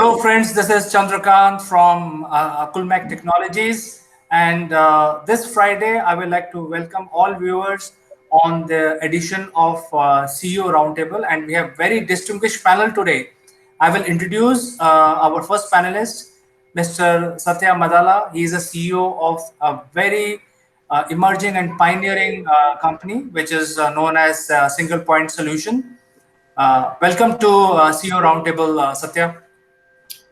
Hello friends, this is Chandrakant from Akulmek Technologies, and this Friday I would like to welcome all viewers on the edition of CEO Roundtable, and we have very distinguished panel today. I will introduce our first panelist, Mr. Satya Madala. He is a CEO of a very emerging and pioneering company, which is known as Single Point Solution. Welcome to CEO Roundtable, Satya.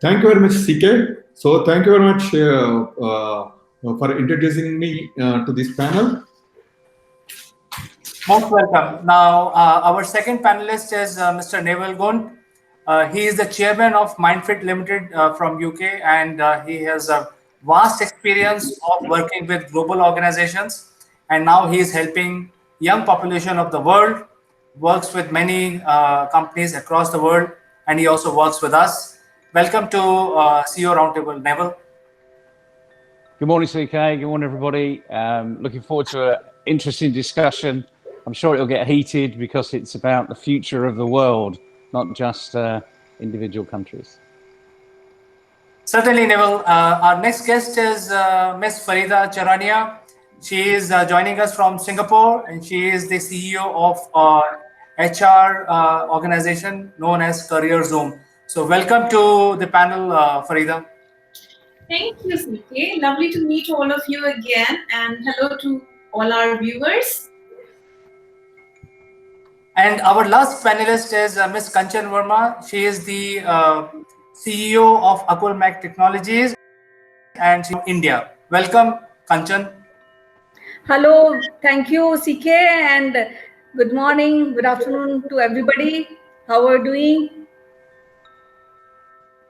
Thank you very much, CK. So thank you very much for introducing me to this panel. Most welcome. Now, our second panelist is Mr. Neval Gund. He is the chairman of Mindfit Limited from UK, and he has a vast experience of working with global organizations. And now he is helping young population of the world, works with many companies across the world, and he also works with us. Welcome to CEO Roundtable, Neval. Good morning, CK. Good morning, everybody. Looking forward to an interesting discussion. I'm sure it'll get heated because it's about the future of the world, not just individual countries. Certainly, Neval. Our next guest is Ms. Farida Charania. She is joining us from Singapore, and she is the CEO of HR organization known as Career Zoom. So welcome to the panel, Farida. Thank you, CK. Lovely to meet all of you again, and hello to all our viewers. And our last panelist is Ms. Kanchan Verma. She is the CEO of Akulmek Technologies and she's from India. Welcome, Kanchan. Hello, thank you, CK, and good morning, good afternoon to everybody. How are you doing?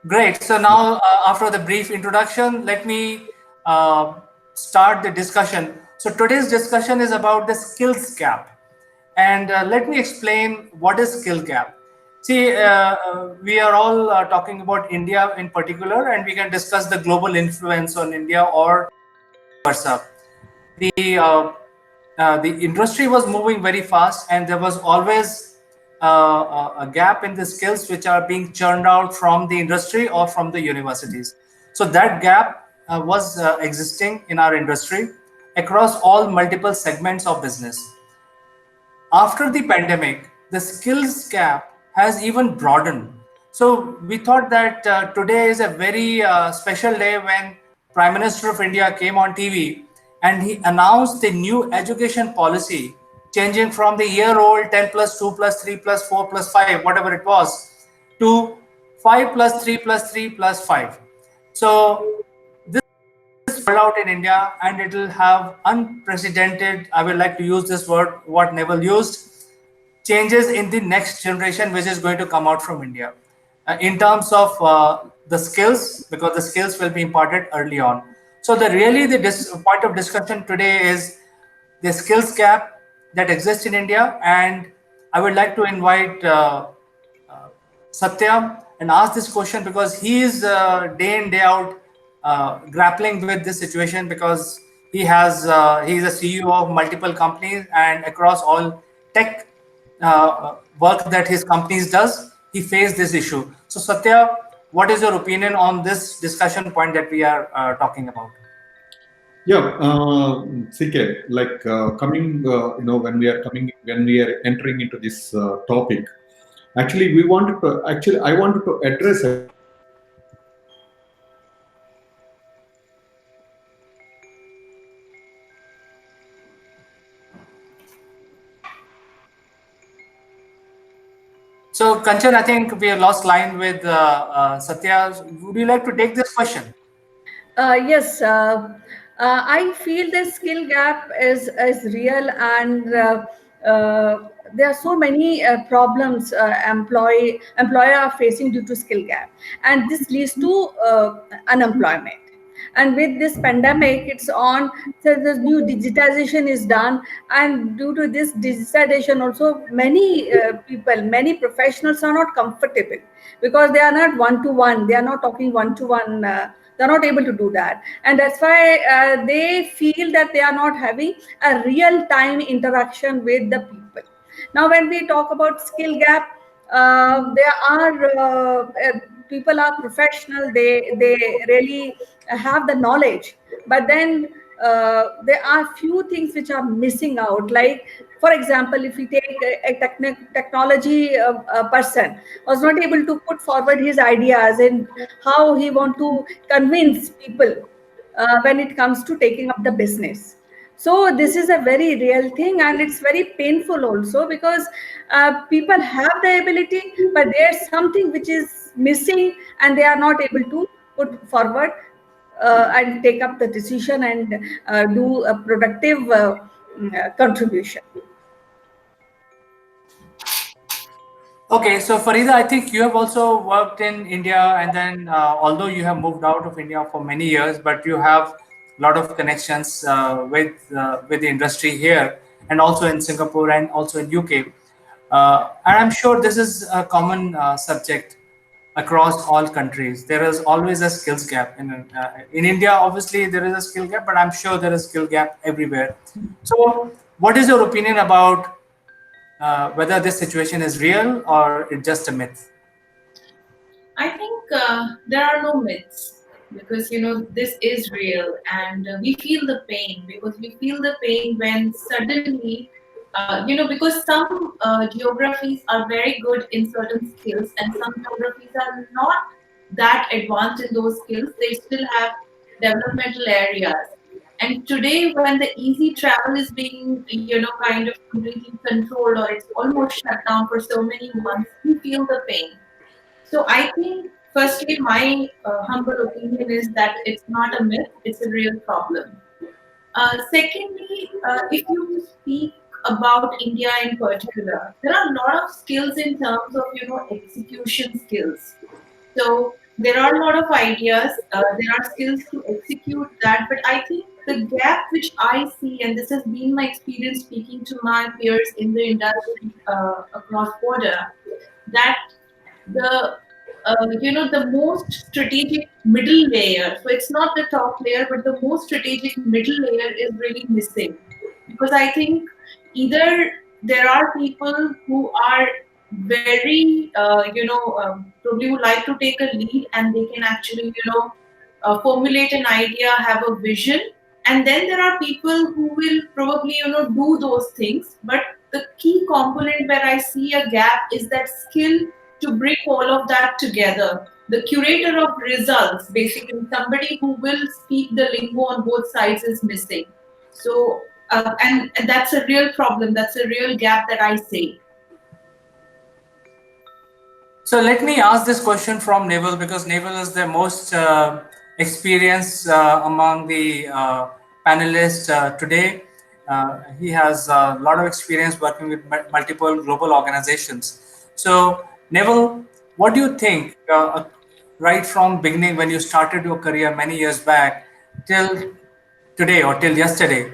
Great. So now, after the brief introduction, let me start the discussion. So today's discussion is about the skills gap. And let me explain what is skill gap. See, we are all talking about India in particular, and we can discuss the global influence on India or versa. The industry was moving very fast, and there was always a gap in the skills which are being churned out from the industry or from the universities. So that gap was existing in our industry across all multiple segments of business. After the pandemic, the skills gap has even broadened. So we thought that today is a very special day when Prime Minister of India came on TV and he announced the new education policy, changing from the year-old 10 plus 2 plus 3 plus 4 plus 5, whatever it was, to 5 plus 3 plus 3 plus 5. So this is rolled out in India, and it will have unprecedented, I would like to use this word, what Neval used, changes in the next generation, which is going to come out from India. In terms of the skills, because the skills will be imparted early on. So the point of discussion today is the skills gap that exists in India, and I would like to invite Satya and ask this question because he is day in day out grappling with this situation because he is a CEO of multiple companies, and across all tech work that his companies does, he faced this issue. So Satya, what is your opinion on this discussion point that we are talking about? Yeah, CK, like when we are entering into this topic, I wanted to address it. So Kanchan, I think we have lost line with Satya. Would you like to take this question? Yes. I feel the skill gap is real, and there are so many problems employer are facing due to skill gap, and this leads to unemployment. And with this pandemic, it's on. So the new digitization is done, and due to this digitization, also many people, many professionals are not comfortable because they are not one-to-one. They are not talking one-to-one. They're not able to do that, and that's why they feel that they are not having a real-time interaction with the people. Now, when we talk about skill gap, there are people are professional, they really have the knowledge, but then there are few things which are missing out. Like, for example, if we take a technology person was not able to put forward his ideas and how he want to convince people when it comes to taking up the business. So this is a very real thing, and it's very painful also, because people have the ability, but there's something which is missing, and they are not able to put forward and take up the decision and do a productive contribution. Okay, so Farida, I think you have also worked in India, and then although you have moved out of India for many years, but you have a lot of connections with the industry here, and also in Singapore and also in UK. And I'm sure this is a common subject across all countries. There is always a skills gap in India. Obviously, there is a skill gap, but I'm sure there is skill gap everywhere. So, what is your opinion about whether this situation is real or it's just a myth? I think there are no myths, because this is real, and we feel the pain, because we feel the pain when suddenly because some geographies are very good in certain skills, and some geographies are not that advanced in those skills. They still have developmental areas. And today, when the easy travel is being, kind of completely controlled, or it's almost shut down for so many months, we feel the pain. So I think, firstly, my humble opinion is that it's not a myth; it's a real problem. Secondly, if you speak about India in particular, there are a lot of skills in terms of execution skills. So there are a lot of ideas. There are skills to execute that, but I think the gap which I see, and this has been my experience speaking to my peers in the industry across border, that the the most strategic middle layer, so it's not the top layer, but the most strategic middle layer is really missing, because I think either there are people who are very probably would like to take a lead, and they can actually formulate an idea, have a vision, and then there are people who will probably do those things. But the key component where I see a gap is that skill to bring all of that together. The curator of results, basically somebody who will speak the lingo on both sides, is missing. So, and that's a real problem. That's a real gap that I see. So let me ask this question from Naval, because Naval is the most experienced among the panelists today. He has a lot of experience working with multiple global organizations. So Naval, what do you think, right from beginning when you started your career many years back till today or till yesterday,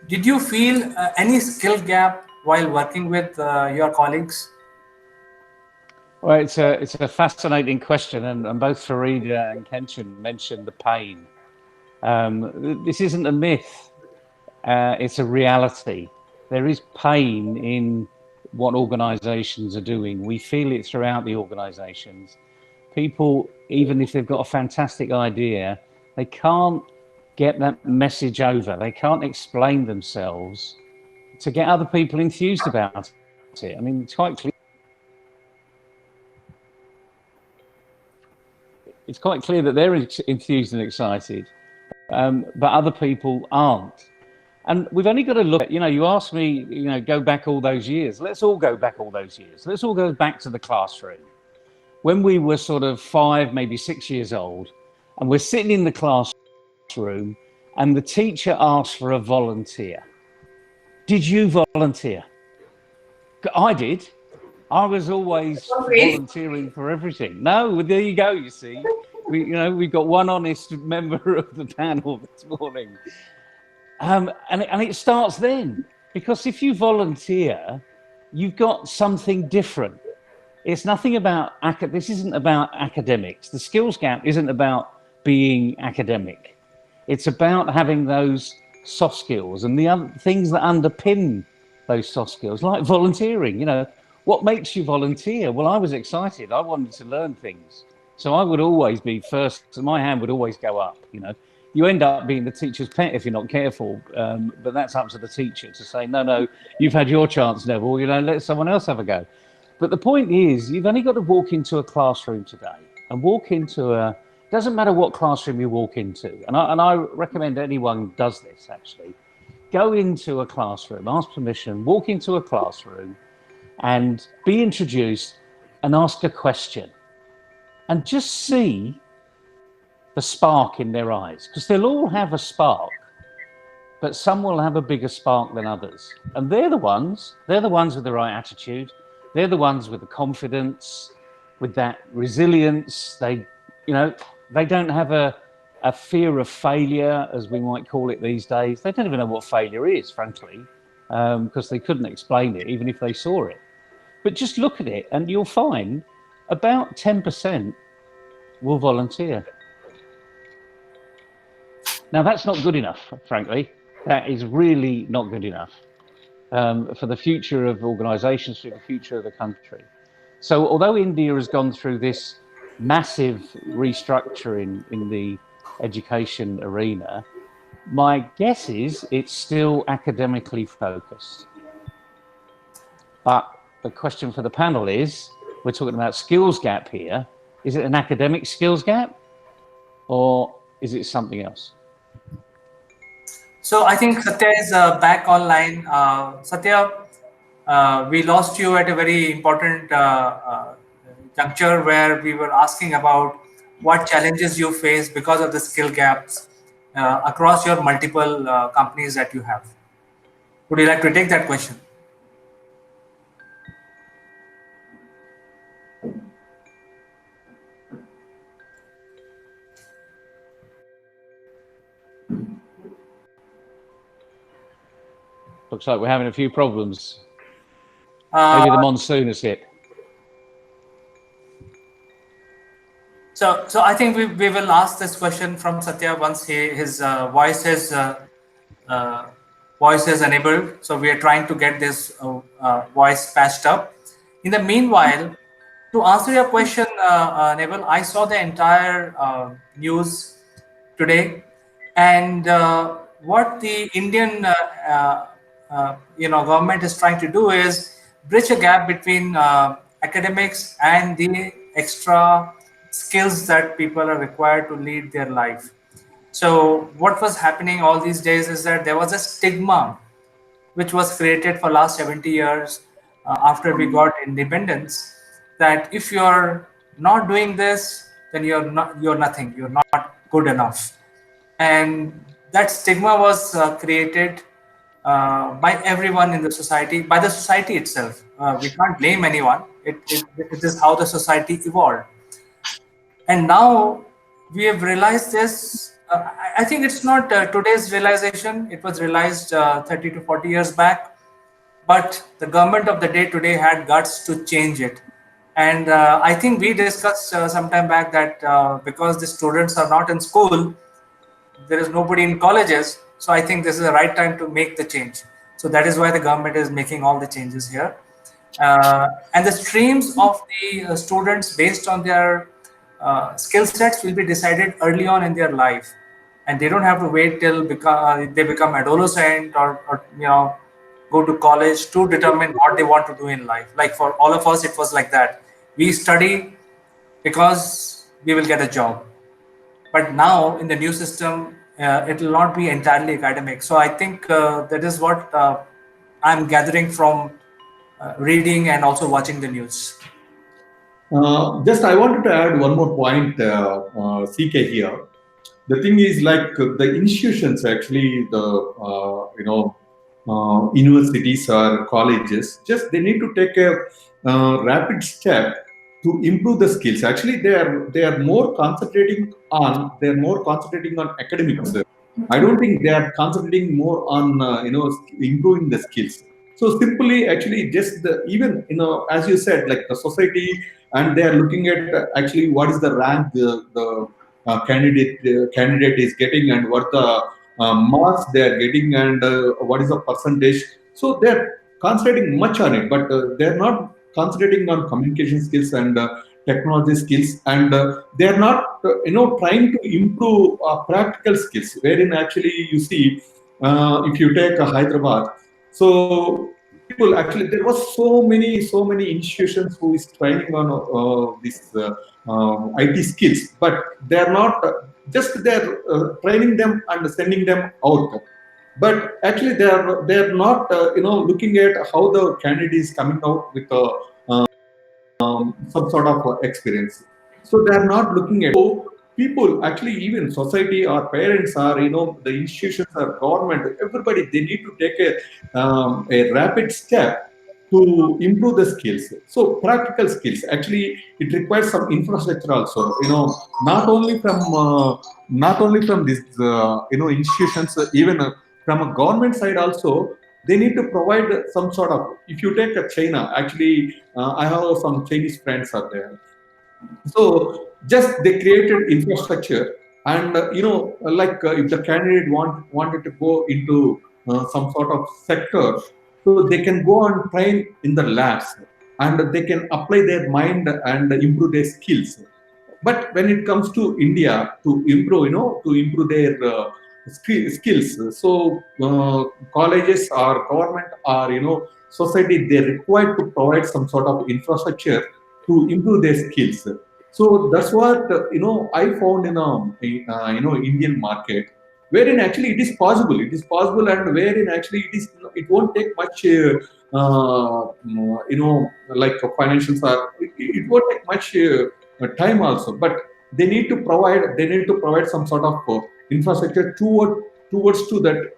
did you feel any skill gap while working with your colleagues? Well, it's a fascinating question, and both Farida and Kenshin mentioned the pain. This isn't a myth; it's a reality. There is pain in what organisations are doing. We feel it throughout the organisations. People, even if they've got a fantastic idea, they can't get that message over. They can't explain themselves to get other people enthused about it. I mean, it's quite clear. It's quite clear that they're enthused and excited, but other people aren't. And we've only got to look at, you asked me, go back all those years. Let's all go back all those years. Let's all go back to the classroom. When we were sort of 5, maybe 6 years old, and we're sitting in the classroom, and the teacher asked for a volunteer. Did you volunteer? I did. I was always volunteering for everything. No, there you go. You see, we've got one honest member of the panel this morning, and it starts then, because if you volunteer, you've got something different. It's nothing about this isn't about academics. The skills gap isn't about being academic. It's about having those soft skills and the other things that underpin those soft skills, like volunteering. What makes you volunteer? Well, I was excited. I wanted to learn things. So I would always be first. My hand would always go up. You end up being the teacher's pet if you're not careful. But that's up to the teacher to say, no, you've had your chance, Neville. Let someone else have a go. But the point is, you've only got to walk into a classroom today and walk into a. Doesn't matter what classroom you walk into, and I recommend anyone does this actually. Go into a classroom, ask permission, walk into a classroom, and be introduced and ask a question, and just see the spark in their eyes, because they'll all have a spark, but some will have a bigger spark than others, and they're the ones with the right attitude. They're the ones with the confidence, with that resilience. They don't have a fear of failure, as we might call it these days. They don't even know what failure is, frankly, because they couldn't explain it, even if they saw it. But just look at it, and you'll find about 10% will volunteer. Now, that's not good enough, frankly. That is really not good enough for the future of organisations, for the future of the country. So although India has gone through this massive restructuring in the education arena, my guess is it's still academically focused. But the question for the panel is, we're talking about skills gap here. Is it an academic skills gap, or is it something else? So I think Satya is back online. Satya, we lost you at a very important juncture where we were asking about what challenges you face because of the skill gaps across your multiple companies that you have. Would you like to take that question? Looks like we're having a few problems. Maybe the monsoon has hit. So I think we will ask this question from Satya once his voice is enabled. So we are trying to get this voice patched up. In the meanwhile, to answer your question, Neville, I saw the entire news today, and what the Indian government is trying to do is bridge a gap between academics and the extra skills that people are required to lead their life. So what was happening all these days is that there was a stigma which was created for last 70 years after we got independence, that if you're not doing this, then you're nothing, you're not good enough. And that stigma was created by everyone in the society, by the society itself. We can't blame anyone. It is how the society evolved. And now we have realized this. I think it's not today's realization. It was realized 30 to 40 years back. But the government of the day today had guts to change it. And I think we discussed some time back that because the students are not in school, there is nobody in colleges. So I think this is the right time to make the change. So that is why the government is making all the changes here. And the streams of the students based on their skill sets will be decided early on in their life. And they don't have to wait till they become adolescent or go to college to determine what they want to do in life. Like for all of us, it was like that. We study because we will get a job. But now in the new system, it will not be entirely academic. So I think that is what I'm gathering from reading and also watching the news. Just I wanted to add one more point, CK here. The thing is, like the institutions, actually, the universities or colleges, just they need to take a rapid step to improve the skills. Actually, they are more concentrating on academics. I don't think they are concentrating more on improving the skills. So simply, actually, just even as you said, like the society, and they are looking at actually what is the rank the candidate is getting, and what the marks they are getting, and what is the percentage. So they are concentrating much on it, but they are not concentrating on communication skills and technology skills, and they are not trying to improve practical skills. Wherein actually you see, if you take Hyderabad, so people actually there was so many institutions who is training on this IT skills, but they are not just they're training them and sending them out, but actually they are not looking at how the candidate is coming out with some sort of experience. So they are not looking at, so people actually, even society or parents or the institutions or government, everybody, they need to take a rapid step to improve the skills. So practical skills, actually it requires some infrastructure also, not only from these institutions, even from a government side also, they need to provide some sort of, if you take a China, actually I have some Chinese friends are there. So just they created infrastructure, and if the candidate wanted to go into some sort of sector, so they can go and train in the labs, and they can apply their mind and improve their skills. But when it comes to India, to improve their skills, so colleges or government or society, they required to provide some sort of infrastructure to improve their skills. So that's what I found in Indian market, wherein actually it is possible. It is possible, and wherein actually it won't take much. Like financials are, it won't take much time also, but they need to provide some sort of infrastructure towards to that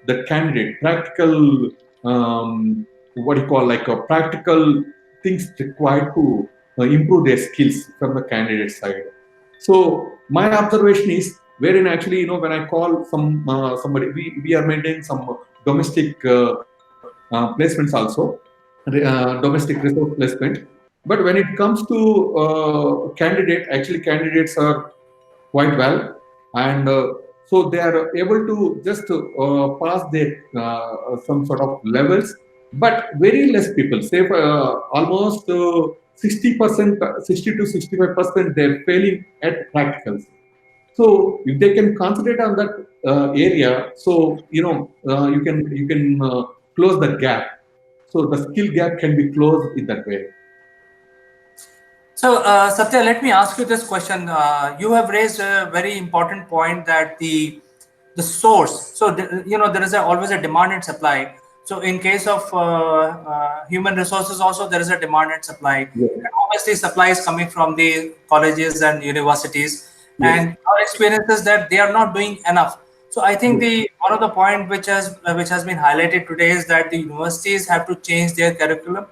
the candidate practical, what do you call, like a practical things required to improve their skills from the candidate side. So my observation is, wherein actually when I call somebody, we are maintaining some domestic placements also, domestic resource placement. But when it comes to candidate, actually candidates are quite well, and so they are able to just pass their some sort of levels, but very less people, say almost 60%, 60 to 65%, they're failing at practicals. So if they can concentrate on that area, so you can close the gap. So the skill gap can be closed in that way. So, Satya, let me ask you this question. You have raised a very important point that the source. So, there is always a demand and supply. So, in case of human resources, also there is a demand and supply. Yeah. And obviously, supply is coming from the colleges and universities. Yes. And our experience is that they are not doing enough. So, I think Yes. the one of the point which has been highlighted today is that the universities have to change their curriculum.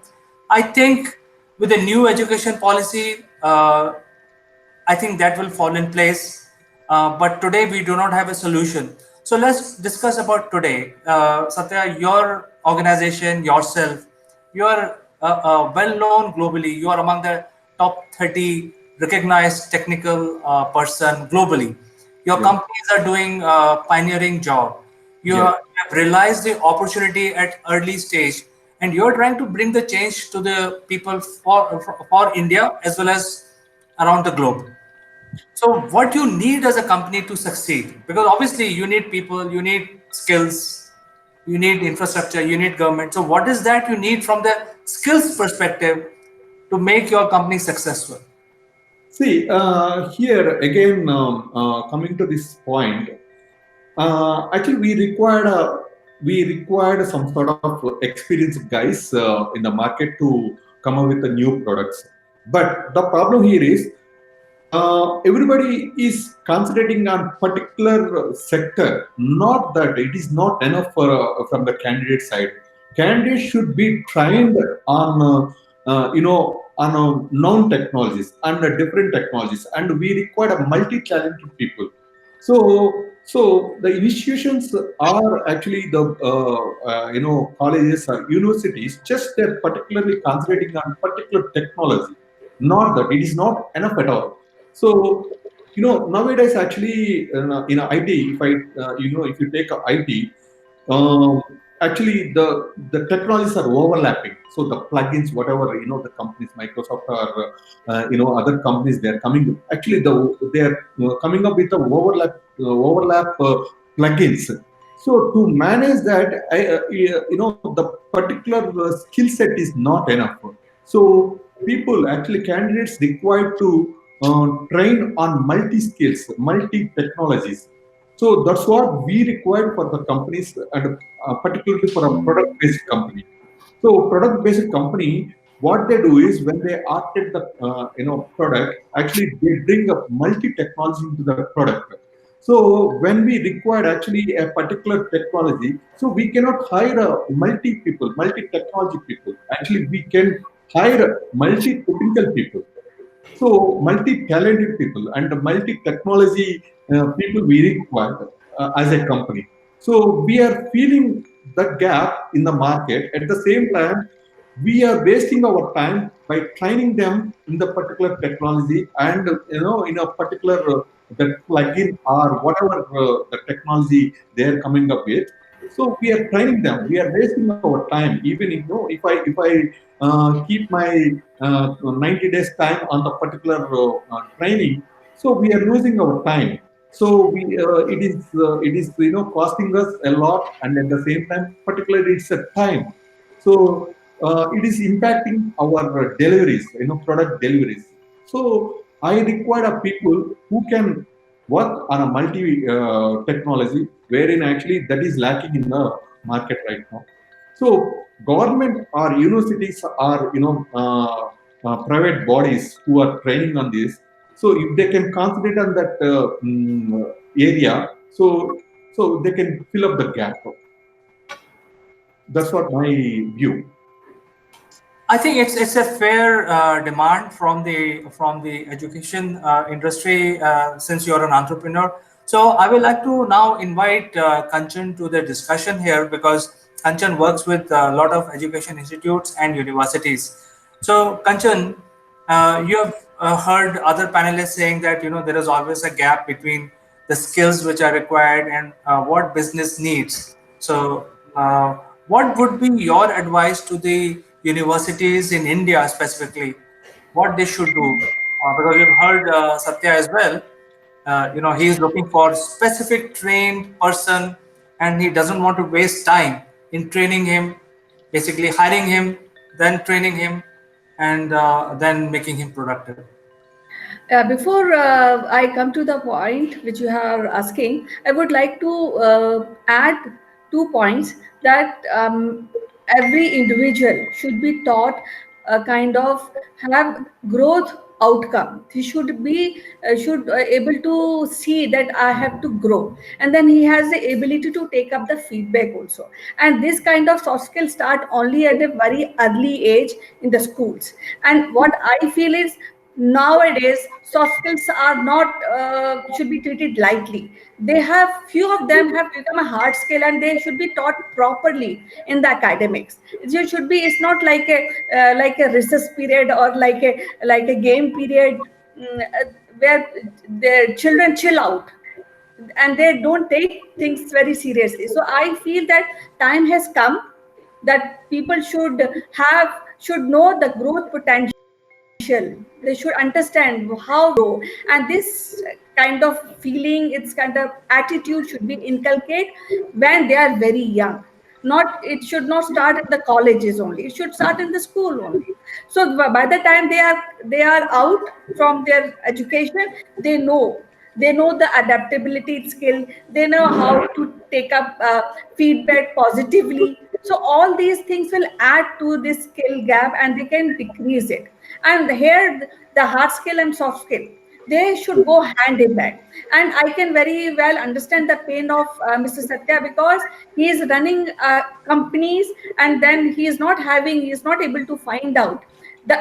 I think with the new education policy, I think that will fall in place. But today we do not have a solution. So let's discuss about today. Satya, your organization, yourself, you are well known globally. You are among the top 30 recognized technical person globally. Your Yeah. companies are doing pioneering job. You Yes. have realized the opportunity at early stage, and you're trying to bring the change to the people for India as well as around the globe. So, what you need as a company to succeed, because obviously you need people, you need skills, you need infrastructure, you need government. So, what is that you need from the skills perspective to make your company successful? See, here again, coming to this point, actually we required some sort of experienced guys in the market to come up with the new products. But the problem here is, everybody is concentrating on particular sector. Not that it is not enough for from the candidate side. Candidates should be trained on known technologies and different technologies, and we require a multi-talented people. So the institutions are actually the colleges or universities, just they're particularly concentrating on particular technology. Not that it is not enough at all. So nowadays actually in IT, if you take IT, actually the technologies are overlapping. So the plugins, whatever the companies, Microsoft or other companies, they are coming. Actually, they are coming up with the overlap plugins. So to manage that, the particular skill set is not enough. So people, actually candidates, required to train on multi skills, multi technologies. So that's what we require for the companies, and particularly for a product-based company. So product-based company, what they do is when they architect the product, actually they bring up multi-technology into the product. So when we require actually a particular technology, so we cannot hire a multi-technology people. Actually, we can hire multi-technical people. So multi-talented people and multi-technology people we require as a company. So we are feeling the gap in the market. At the same time, we are wasting our time by training them in the particular technology, and in a particular the plugin or whatever the technology they are coming up with. So we are training them. We are wasting our time. Even if I keep my 90 days time on the particular training, so we are losing our time. So it is costing us a lot, and at the same time, particularly it's a time. So it is impacting our deliveries, product deliveries. So I require a people who can work on a multi technology, wherein actually that is lacking in the market right now. So government or universities or private bodies who are training on this. So if they can concentrate on that area, so they can fill up the gap. That's what my view. I think it's a fair demand from the education industry, since you're an entrepreneur. So I would like to now invite Kanchan to the discussion here, because Kanchan works with a lot of education institutes and universities. So Kanchan, you have heard other panelists saying that there is always a gap between the skills which are required and what business needs. So, what would be your advice to the universities in India specifically? What they should do? Because you've heard Satya as well. He is looking for specific trained person, and he doesn't want to waste time in training him, basically hiring him, then training him, and then making him productive. Before I come to the point which you are asking, I would like to add 2 points that every individual should be taught a kind of have growth outcome. He should be should able to see that I have to grow, and then he has the ability to take up the feedback also. And this kind of soft skills start only at a very early age in the schools. And what I feel is nowadays soft skills are not should be treated lightly. They have few of them have become a hard skill, and they should be taught properly in the academics. It should be, it's not like a recess period or like a game period, where the children chill out and they don't take things very seriously. So I feel that time has come that people should know the growth potential. They should understand how to grow, and this kind of feeling, its kind of attitude should be inculcated when they are very young. Not, it should not start at the colleges only, it should start in the school only. So by the time they are out from their education, they know they know the adaptability skill, they know how to take up feedback positively. So all these things will add to this skill gap, and they can decrease it. And here the hard skill and soft skill, they should go hand in hand. And I can very well understand the pain of Mr. Satya, because he is running companies, and then he is not able to find out the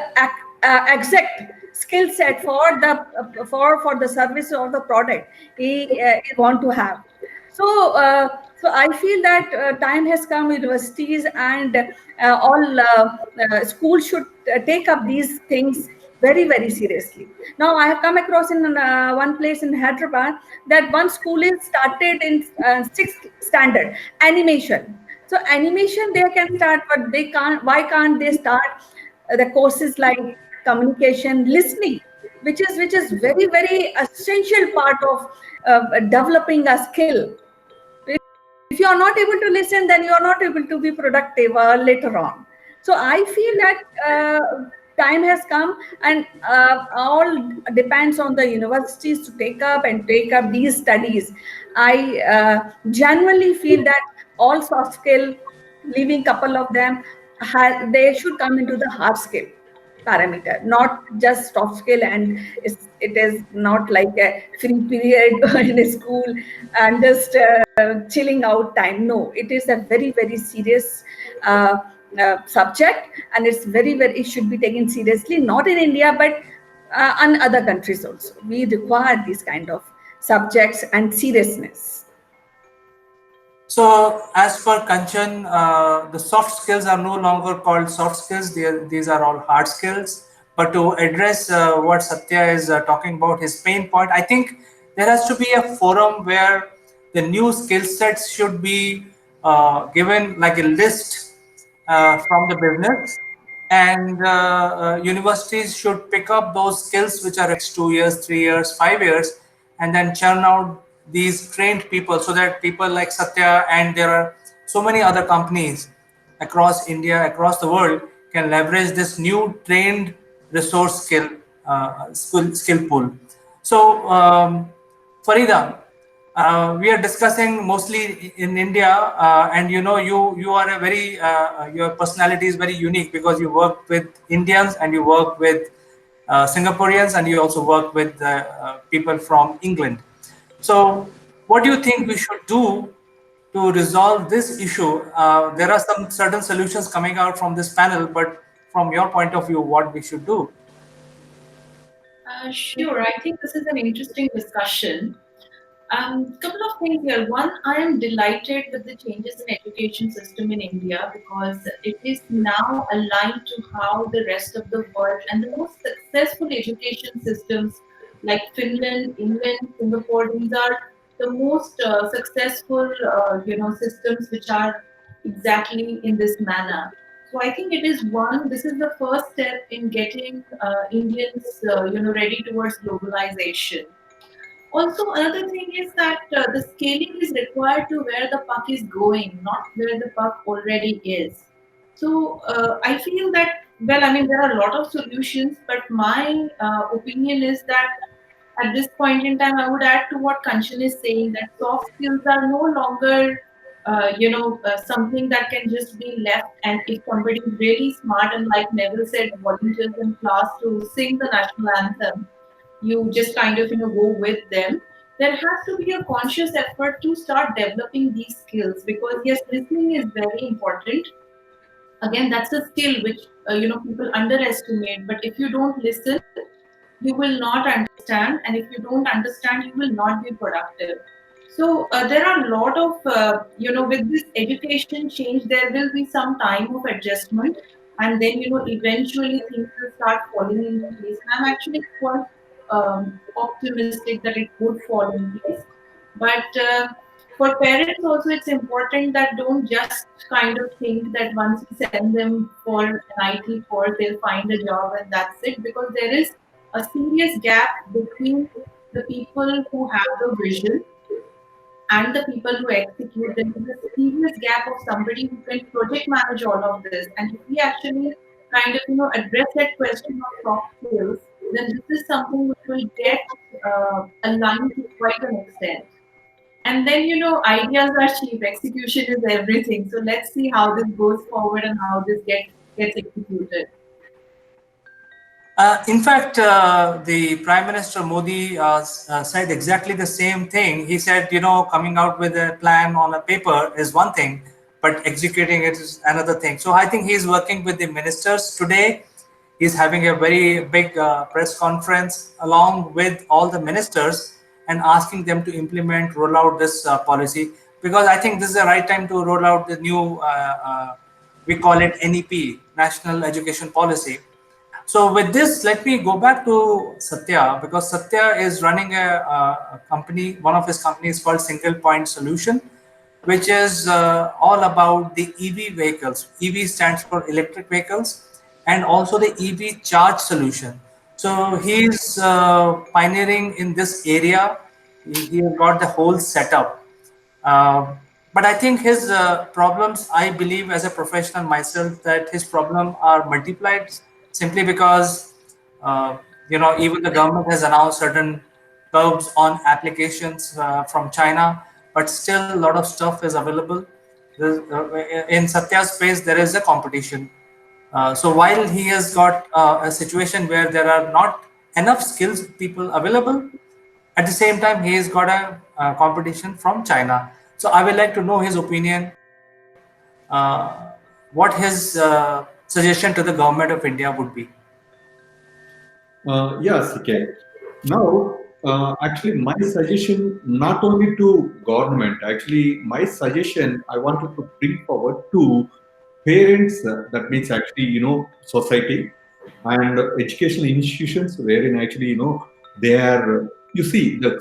exact skill set for the service or the product he want to have. So I feel that time has come. Universities and all schools should take up these things very, very seriously. Now, I have come across in one place in Hyderabad that one school is started in sixth standard animation. So animation they can start, but they can't. Why can't they start the courses like communication, listening, which is very very essential part of developing a skill. If you are not able to listen, then you are not able to be productive later on. So I feel that time has come, and all depends on the universities to take up these studies. I genuinely feel that all soft skill, leaving couple of them, they should come into the hard skill parameter, not just soft skill, and it is not like a free period in a school and just chilling out time. No, it is a very very serious uh, subject, and it's very very, it should be taken seriously, not in India but in other countries also. We require these kind of subjects and seriousness. So, as per Kanchan, the soft skills are no longer called soft skills. These are all hard skills. But to address what Satya is talking about, his pain point, I think there has to be a forum where the new skill sets should be given like a list from the business, and universities should pick up those skills which are 2 years, 3 years, 5 years, and then churn out these trained people, so that people like Satya, and there are so many other companies across India, across the world, can leverage this new trained resource skill pool. So, Farida, we are discussing mostly in India, and you are a very your personality is very unique because you work with Indians and you work with Singaporeans, and you also work with people from England. So, what do you think we should do to resolve this issue? There are some certain solutions coming out from this panel, but from your point of view, what we should do? Sure, I think this is an interesting discussion. Couple of things here. One, I am delighted with the changes in education system in India because it is now aligned to how the rest of the world and the most successful education systems like Finland, England, Singapore, these are the most successful, systems which are exactly in this manner. So I think it is one. This is the first step in getting Indians, ready towards globalization. Also, another thing is that the scaling is required to where the puck is going, not where the puck already is. So, I feel that, well, I mean, there are a lot of solutions, but my opinion is that at this point in time, I would add to what Kanchan is saying that soft skills are no longer, something that can just be left. And if somebody is really smart and, like Neville said, volunteers in class to sing the national anthem, you just kind of go with them. There has to be a conscious effort to start developing these skills because yes, listening is very important. Again, that's a skill which people underestimate, but if you don't listen you will not understand, and if you don't understand you will not be productive. So there are a lot of with this education change there will be some time of adjustment, and then eventually things will start falling into place, and I'm actually quite optimistic that it would fall in place. But for parents also it's important that don't just kind of think that once you send them for an IT course they'll find a job and that's it, because there is a serious gap between the people who have the vision and the people who execute. There is a serious gap of somebody who can project manage all of this. And if we actually kind of address that question of soft skills, then this is something which will get aligned to quite an extent. And then ideas are cheap, execution is everything. So let's see how this goes forward and how this gets executed. In fact, the Prime Minister Modi said exactly the same thing. He said, coming out with a plan on a paper is one thing, but executing it is another thing. So I think he's working with the ministers today. He's having a very big press conference along with all the ministers and asking them to implement, roll out this policy, because I think this is the right time to roll out the new, we call it NEP, National Education Policy. So with this, let me go back to Satya, because Satya is running a company. One of his companies called Single Point Solution. which is all about the EV vehicles. EV stands for electric vehicles, and also the EV charge solution. So he's pioneering in this area. He has got the whole setup. Uh, but I think his problems, I believe as a professional myself, that his problems are multiplied simply because, uh, even the government has announced certain curbs on applications from China, but still a lot of stuff is available. In Satya's space, there is a competition. So while he has got a situation where there are not enough skills people available, at the same time, he has got a competition from China. So I would like to know his opinion, what his suggestion to the government of India would be. Yes, okay. Now, actually, my suggestion not only to government, actually, my suggestion I wanted to bring forward to parents. That means actually, society and educational institutions, wherein actually, they are. You see, the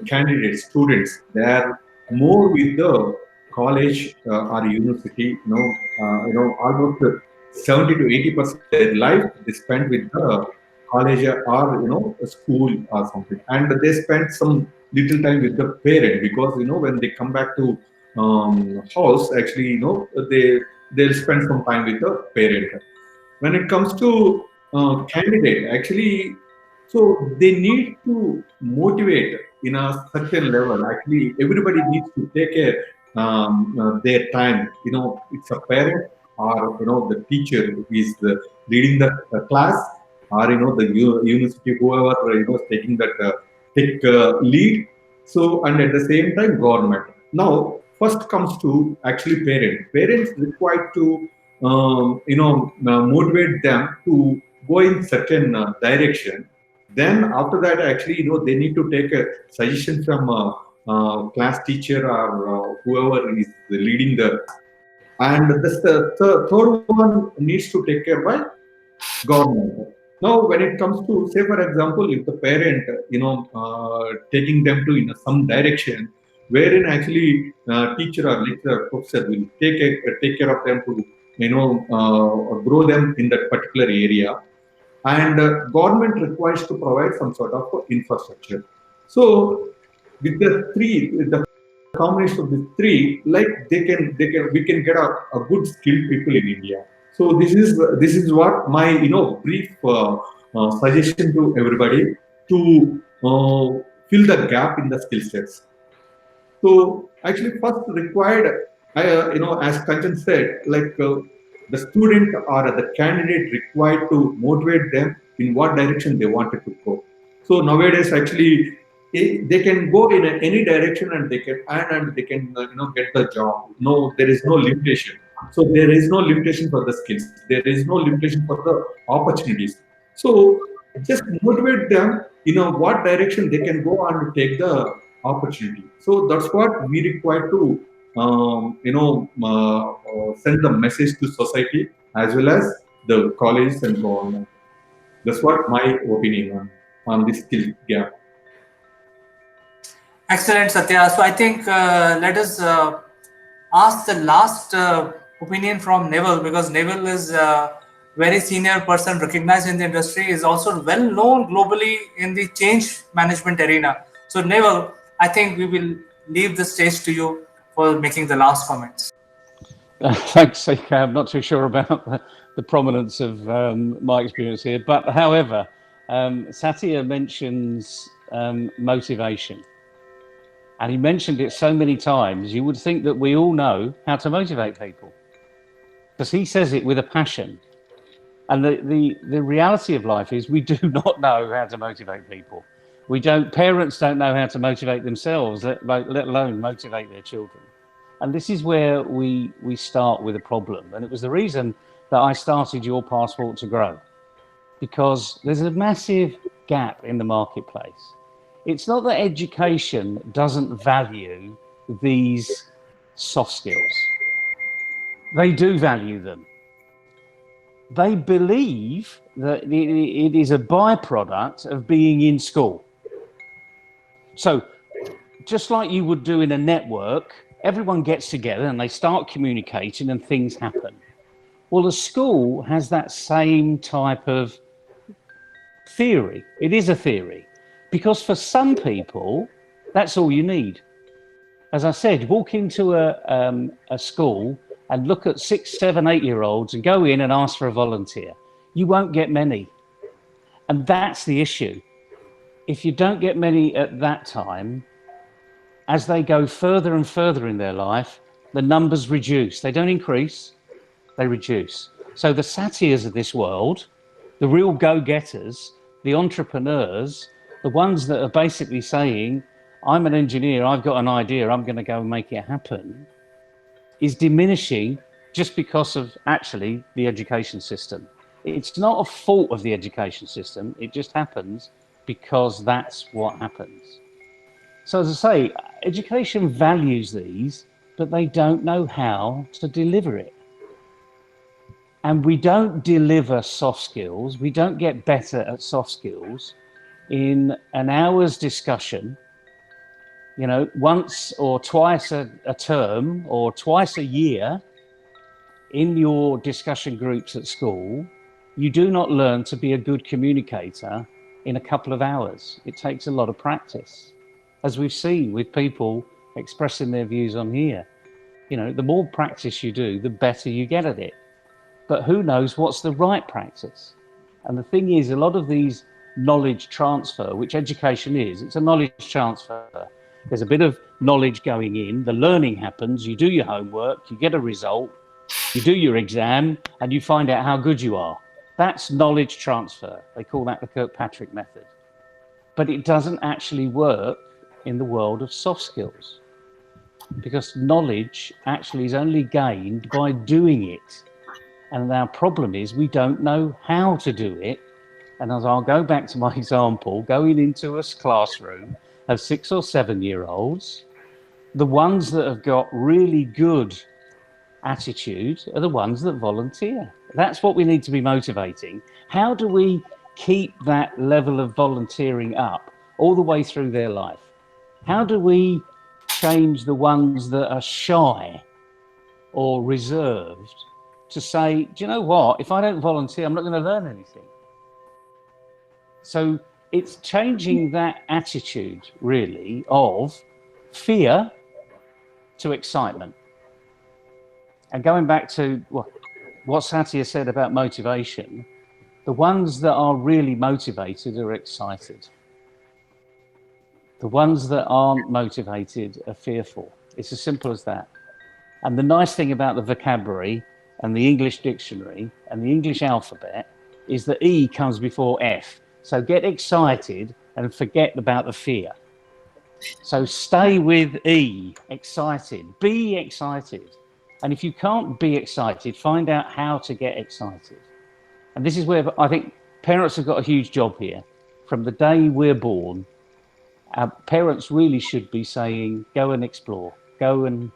candidates, students, they are more with the college or university. Almost 70 to 80% of their life they spend with the college or a school or something, and they spend some little time with the parent, because when they come back to house, actually they'll spend some time with the parent. When it comes to candidate, actually, so they need to motivate in a certain level. Actually, everybody needs to take their time. It's a parent or the teacher who is leading the class, or the university, whoever is taking that take lead. So, and at the same time, government. Now, first comes to actually parent. Parents required to motivate them to go in certain direction. Then after that, actually, they need to take a suggestion from a, class teacher or whoever is leading the. And the third one needs to take care by government. Now, when it comes to, say, for example, if the parent, taking them to some direction, wherein actually teacher or lecturer, professor will take care of them to, grow them in that particular area, and government requires to provide some sort of infrastructure. So, with the combination of these three, like we can get a good skilled people in India. So this is what my brief suggestion to everybody to fill the gap in the skill sets. So actually, first required, as Kanchan said, like the student or the candidate required to motivate them in what direction they wanted to go. So nowadays, actually, they can go in any direction, and they can and they can get the job. No, there is no limitation. So there is no limitation for the skills. There is no limitation for the opportunities. So just motivate them, what direction they can go and take the opportunity. So that's what we require to send the message to society as well as the colleges and government. That's what my opinion on this skill gap. Excellent, Satya. So I think let us ask the last opinion from Neville, because Neville is a very senior person recognized in the industry, is also well known globally in the change management arena. So Neville, I think we will leave the stage to you for making the last comments. Thanks, CK. I'm not too sure about the prominence of my experience here, but however, Satya mentions motivation. And he mentioned it so many times, you would think that we all know how to motivate people, because he says it with a passion. And the reality of life is we do not know how to motivate people. Parents don't know how to motivate themselves, let alone motivate their children. And this is where we start with a problem. And it was the reason that I started Your Passport to Grow, because there's a massive gap in the marketplace. It's not that education doesn't value these soft skills. They do value them. They believe that it is a byproduct of being in school. So just like you would do in a network, everyone gets together and they start communicating and things happen. Well, the school has that same type of theory. It is a theory, because for some people, that's all you need. As I said, walk into a school and look at 6, 7, 8-year-olds and go in and ask for a volunteer. You won't get many. And that's the issue. If you don't get many at that time, as they go further and further in their life, the numbers reduce. They don't increase, they reduce. So the satyrs of this world, the real go-getters, the entrepreneurs, the ones that are basically saying, I'm an engineer, I've got an idea, I'm going to go and make it happen, is diminishing just because of actually the education system. It's not a fault of the education system, it just happens because that's what happens. So as I say, education values these, but they don't know how to deliver it. And we don't deliver soft skills, we don't get better at soft skills in an hour's discussion, you know, once or twice a term or twice a year in your discussion groups at school. You do not learn to be a good communicator in a couple of hours. It takes a lot of practice, as we've seen with people expressing their views on here. You know, the more practice you do, the better you get at it. But who knows what's the right practice? And the thing is, a lot of these knowledge transfer, which education is, it's a knowledge transfer. There's a bit of knowledge going in, the learning happens, you do your homework, you get a result, you do your exam, and you find out how good you are. That's knowledge transfer. They call that the Kirkpatrick method. But it doesn't actually work in the world of soft skills, because knowledge actually is only gained by doing it. And our problem is we don't know how to do it. And as I'll go back to my example, going into a classroom of 6 or 7-year-olds, the ones that have got really good attitude are the ones that volunteer. That's what we need to be motivating. How do we keep that level of volunteering up all the way through their life? How do we change the ones that are shy or reserved to say, do you know what, if I don't volunteer, I'm not going to learn anything? So it's changing that attitude, really, of fear to excitement. And going back to what Satya said about motivation, the ones that are really motivated are excited. The ones that aren't motivated are fearful. It's as simple as that. And the nice thing about the vocabulary and the English dictionary and the English alphabet is that E comes before F. So get excited and forget about the fear. So stay with E, excited, be excited. And if you can't be excited, find out how to get excited. And this is where I think parents have got a huge job here. From the day we're born, our parents really should be saying, go and explore, go and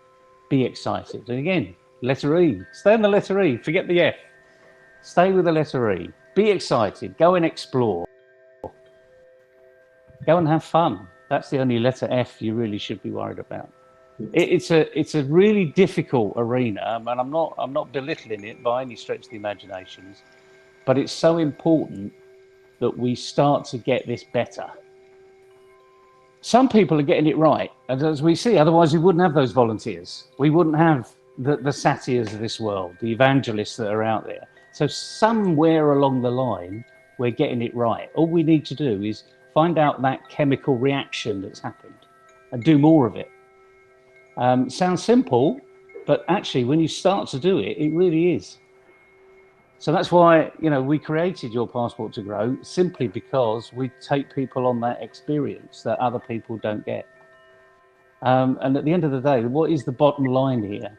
be excited. And again, letter E, stay on the letter E, forget the F. Stay with the letter E, be excited, go and explore. Go and have fun. That's the only letter F you really should be worried about. It's a really difficult arena, and I'm not belittling it by any stretch of the imaginations, but it's so important that we start to get this better. Some people are getting it right, and as we see, otherwise we wouldn't have those volunteers. We wouldn't have the satyrs of this world, the evangelists that are out there. So somewhere along the line, we're getting it right. All we need to do is find out that chemical reaction that's happened and do more of it. Sounds simple, but actually when you start to do it, it really is. So that's why, you know, we created Your Passport to Grow, simply because we take people on that experience that other people don't get. And at the end of the day, what is the bottom line here?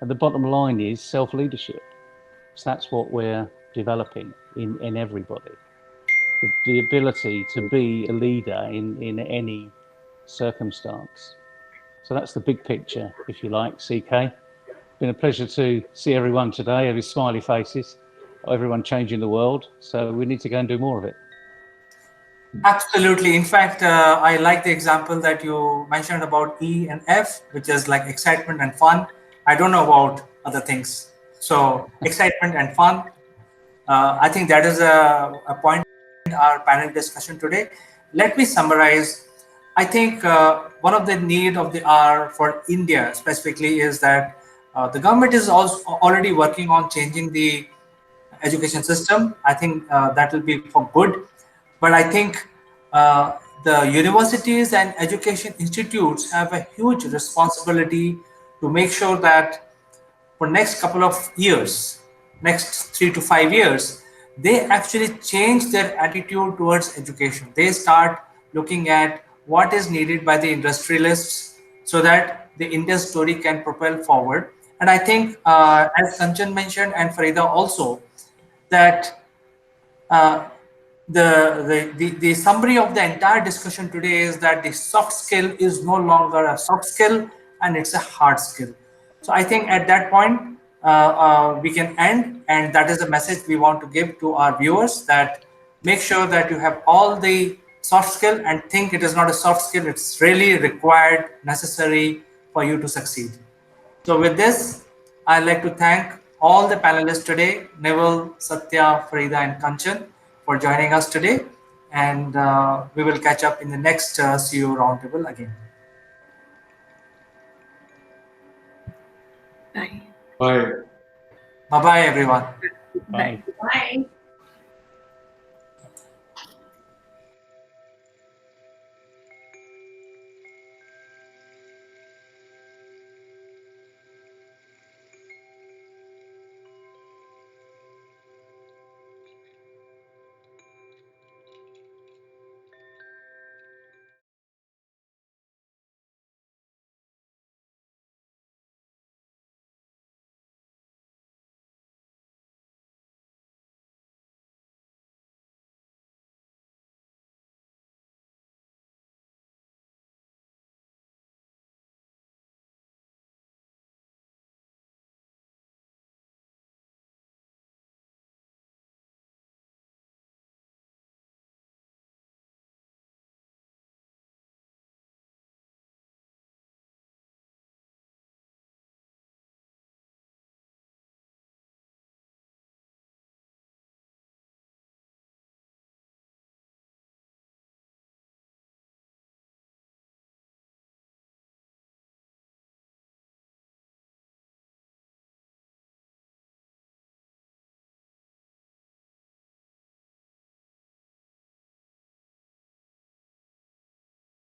And the bottom line is self-leadership. So that's what we're developing in everybody. The ability to be a leader in any circumstance. So that's the big picture, if you like, CK. Been a pleasure to see everyone today, every smiley faces, everyone changing the world. So we need to go and do more of it. Absolutely. In fact, I like the example that you mentioned about E and F, which is like excitement and fun. I don't know about other things. So, excitement and fun. I think that is a point in our panel discussion today. Let me summarize. I think one of the need of the hour for India specifically is that the government is also already working on changing the education system. I think that will be for good. But I think the universities and education institutes have a huge responsibility to make sure that for next couple of years, next 3 to 5 years, they actually change their attitude towards education. They start looking at what is needed by the industrialists so that the Indian story can propel forward. And I think, as Kanchan mentioned and Farida also, that uh, the summary of the entire discussion today is that the soft skill is no longer a soft skill and it's a hard skill. So I think at that point we can end, and that is the message we want to give to our viewers, that make sure that you have all the soft skill and think it is not a soft skill, it's really required, necessary for you to succeed. So with this, I'd like to thank all the panelists today, Neville, Satya, Farida, and Kanchan, for joining us today. And we will catch up in the next CEO Roundtable again. Bye. Bye. Bye-bye, everyone. Bye. Bye.